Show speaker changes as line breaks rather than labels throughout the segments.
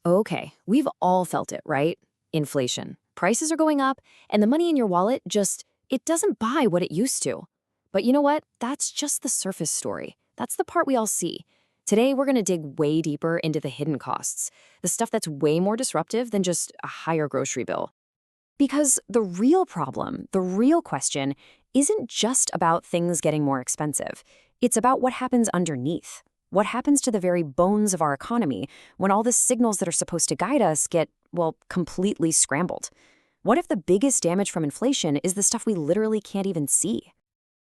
Okay, we've all felt it, right? Inflation. Prices are going up, and the money in your wallet it doesn't buy what it used to. But you know what? That's just the surface story. That's the part we all see. Today, we're going to dig way deeper into the hidden costs, the stuff that's way more disruptive than just a higher grocery bill. Because the real problem, the real question, isn't just about things getting more expensive. It's about what happens underneath. What happens to the very bones of our economy when all the signals that are supposed to guide us get, well, completely scrambled? What if the biggest damage from inflation is the stuff we literally can't even see?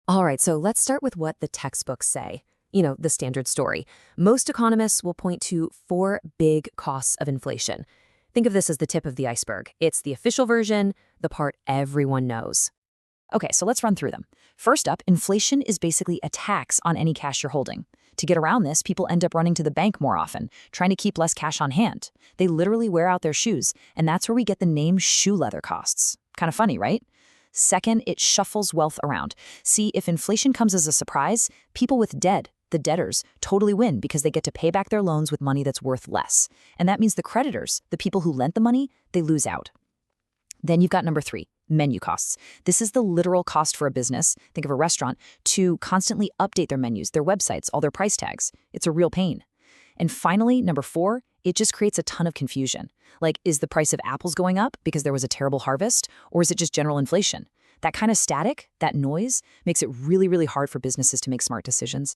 All right, so let's start with what the textbooks say. The standard story. Most economists will point to four big costs of inflation. Think of this as the tip of the iceberg. It's the official version, the part everyone knows. Okay, so let's run through them. First up, inflation is basically a tax on any cash you're holding. To get around this, people end up running to the bank more often, trying to keep less cash on hand. They literally wear out their shoes, and that's where we get the name shoe leather costs. Kind of funny, right? Second, it shuffles wealth around. See, if inflation comes as a surprise, people with debt, the debtors, totally win because they get to pay back their loans with money that's worth less. And that means the creditors, the people who lent the money, they lose out. Then you've got number three, menu costs. This is the literal cost for a business, think of a restaurant, to constantly update their menus, their websites, all their price tags. It's a real pain. And finally, number four, it just creates a ton of confusion. Like, is the price of apples going up because there was a terrible harvest, or is it just general inflation? That kind of static, that noise, makes it really, really hard for businesses to make smart decisions.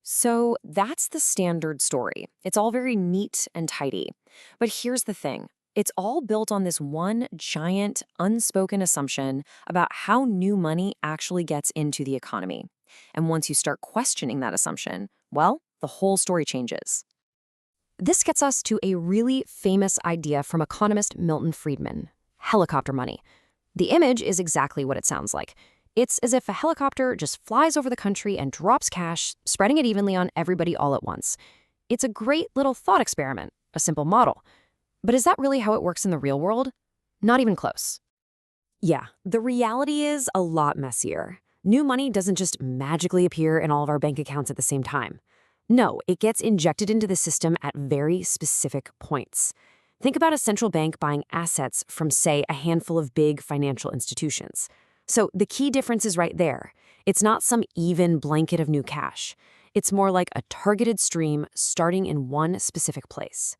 So that's the standard story. It's all very neat and tidy. But here's the thing. It's all built on this one giant, unspoken assumption about how new money actually gets into the economy. And once you start questioning that assumption, well, the whole story changes. This gets us to a really famous idea from economist Milton Friedman: helicopter money. The image is exactly what it sounds like. It's as if a helicopter just flies over the country and drops cash, spreading it evenly on everybody all at once. It's a great little thought experiment, a simple model. But is that really how it works in the real world? Not even close. Yeah, the reality is a lot messier. New money doesn't just magically appear in all of our bank accounts at the same time. No, it gets injected into the system at very specific points. Think about a central bank buying assets from, say, a handful of big financial institutions. So the key difference is right there. It's not some even blanket of new cash. It's more like a targeted stream starting in one specific place.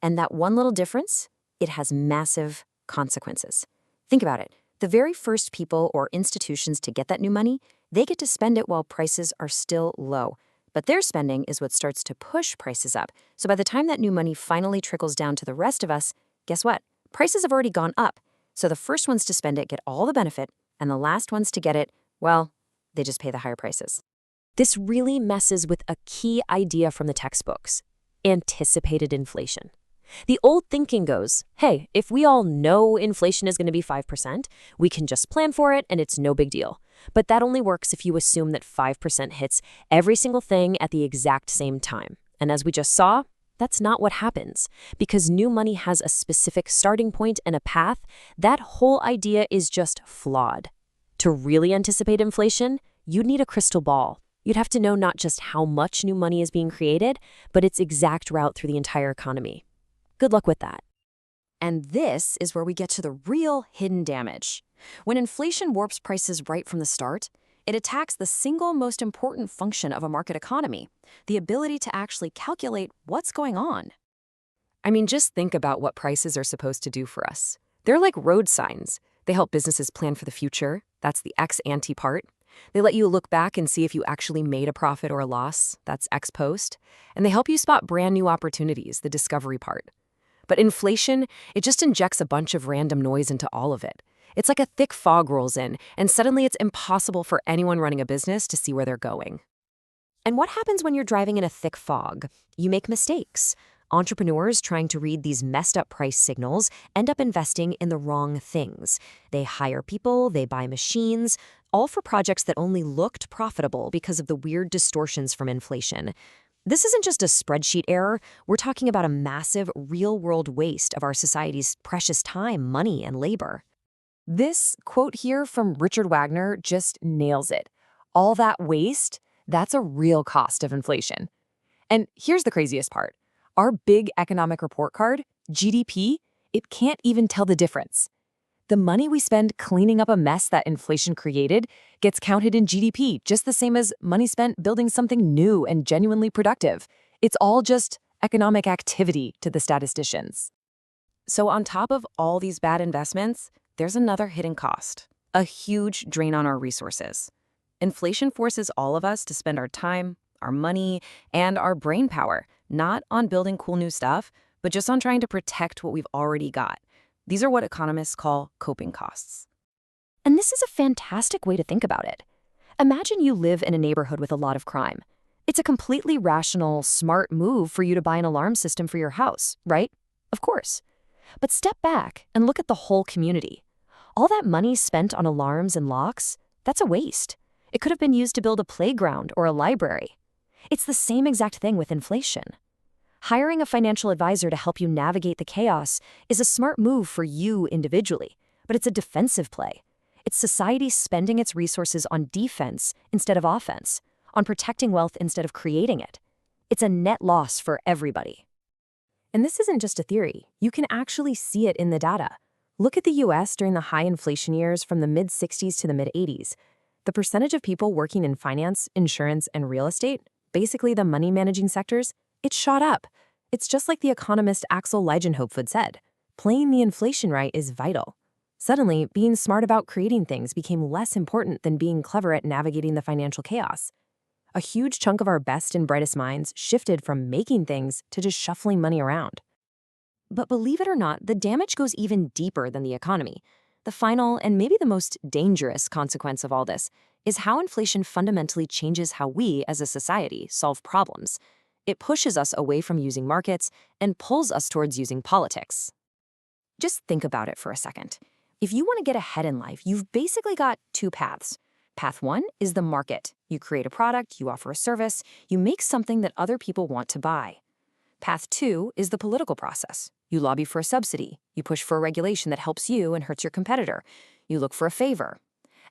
And that one little difference, it has massive consequences. Think about it. The very first people or institutions to get that new money, they get to spend it while prices are still low. But their spending is what starts to push prices up. So by the time that new money finally trickles down to the rest of us, guess what? Prices have already gone up. So the first ones to spend it get all the benefit, and the last ones to get it, well, they just pay the higher prices. This really messes with a key idea from the textbooks: anticipated inflation. The old thinking goes, hey, if we all know inflation is going to be 5%, we can just plan for it and it's no big deal. But that only works if you assume that 5% hits every single thing at the exact same time. And as we just saw, that's not what happens. Because new money has a specific starting point and a path, that whole idea is just flawed. To really anticipate inflation, you'd need a crystal ball. You'd have to know not just how much new money is being created, but its exact route through the entire economy. Good luck with that. And this is where we get to the real hidden damage. When inflation warps prices right from the start, it attacks the single most important function of a market economy: the ability to actually calculate what's going on. I mean, just think about what prices are supposed to do for us. They're like road signs. They help businesses plan for the future. That's the ex ante part. They let you look back and see if you actually made a profit or a loss. That's ex post. And they help you spot brand new opportunities, the discovery part. But inflation, it just injects a bunch of random noise into all of it. It's like a thick fog rolls in, and suddenly it's impossible for anyone running a business to see where they're going. And what happens when you're driving in a thick fog? You make mistakes. Entrepreneurs trying to read these messed up price signals end up investing in the wrong things. They hire people, they buy machines, all for projects that only looked profitable because of the weird distortions from inflation. This isn't just a spreadsheet error. We're talking about a massive, real-world waste of our society's precious time, money, and labor. This quote here from Richard Wagner just nails it. All that waste, that's a real cost of inflation. And here's the craziest part. Our big economic report card, GDP, it can't even tell the difference. The money we spend cleaning up a mess that inflation created gets counted in GDP, just the same as money spent building something new and genuinely productive. It's all just economic activity to the statisticians. So on top of all these bad investments, there's another hidden cost, a huge drain on our resources. Inflation forces all of us to spend our time, our money, and our brain power, not on building cool new stuff, but just on trying to protect what we've already got. These are what economists call coping costs. And this is a fantastic way to think about it. Imagine you live in a neighborhood with a lot of crime. It's a completely rational, smart move for you to buy an alarm system for your house, right? Of course. But step back and look at the whole community. All that money spent on alarms and locks, that's a waste. It could have been used to build a playground or a library. It's the same exact thing with inflation. Hiring a financial advisor to help you navigate the chaos is a smart move for you individually, but it's a defensive play. It's society spending its resources on defense instead of offense, on protecting wealth instead of creating it. It's a net loss for everybody. And this isn't just a theory. You can actually see it in the data. Look at the US during the high inflation years from the mid-60s to the mid-80s. The percentage of people working in finance, insurance, and real estate, basically the money-managing sectors, it shot up. It's just like the economist Axel Leijonhufvud said, playing the inflation right is vital. Suddenly, being smart about creating things became less important than being clever at navigating the financial chaos. A huge chunk of our best and brightest minds shifted from making things to just shuffling money around. But believe it or not, the damage goes even deeper than the economy. The final and maybe the most dangerous consequence of all this is how inflation fundamentally changes how we as a society solve problems. It pushes us away from using markets and pulls us towards using politics. Just think about it for a second. If you want to get ahead in life, you've basically got two paths. Path one is the market. You create a product, you offer a service, you make something that other people want to buy. Path two is the political process. You lobby for a subsidy, you push for a regulation that helps you and hurts your competitor, you look for a favor.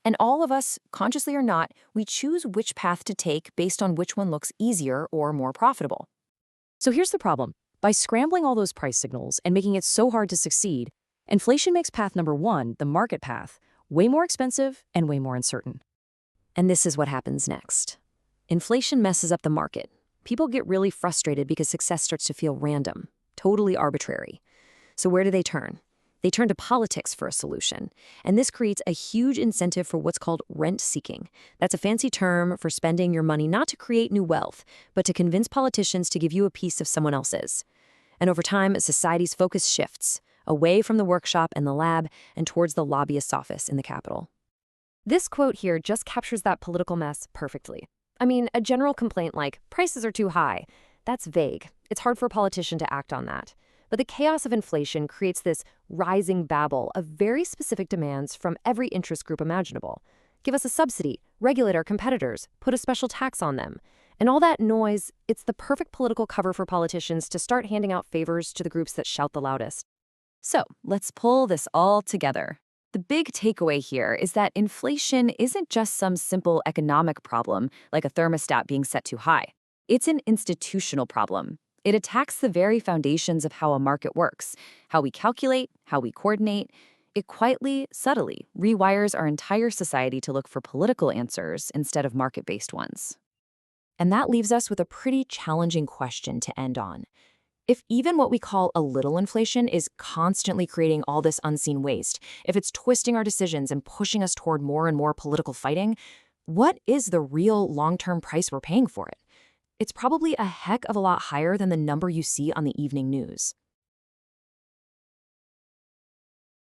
And all of us, consciously or not, we choose which path to take based on which one looks easier or more profitable. So here's the problem. By scrambling all those price signals and making it so hard to succeed, inflation makes path number one, the market path, way more expensive and way more uncertain. And this is what happens next. Inflation messes up the market. People get really frustrated because success starts to feel random, totally arbitrary. So where do they turn? They turn to politics for a solution. And this creates a huge incentive for what's called rent-seeking. That's a fancy term for spending your money not to create new wealth, but to convince politicians to give you a piece of someone else's. And over time, society's focus shifts away from the workshop and the lab and towards the lobbyist's office in the Capitol. This quote here just captures that political mess perfectly. I mean, a general complaint like, prices are too high, that's vague. It's hard for a politician to act on that. But the chaos of inflation creates this rising babel of very specific demands from every interest group imaginable. Give us a subsidy, regulate our competitors, put a special tax on them. And all that noise, it's the perfect political cover for politicians to start handing out favors to the groups that shout the loudest. So let's pull this all together. The big takeaway here is that inflation isn't just some simple economic problem like a thermostat being set too high. It's an institutional problem. It attacks the very foundations of how a market works, how we calculate, how we coordinate. It quietly, subtly rewires our entire society to look for political answers instead of market-based ones. And that leaves us with a pretty challenging question to end on. If even what we call a little inflation is constantly creating all this unseen waste, if it's twisting our decisions and pushing us toward more and more political fighting, what is the real long-term price we're paying for it? It's probably a heck of a lot higher than the number you see on the evening news.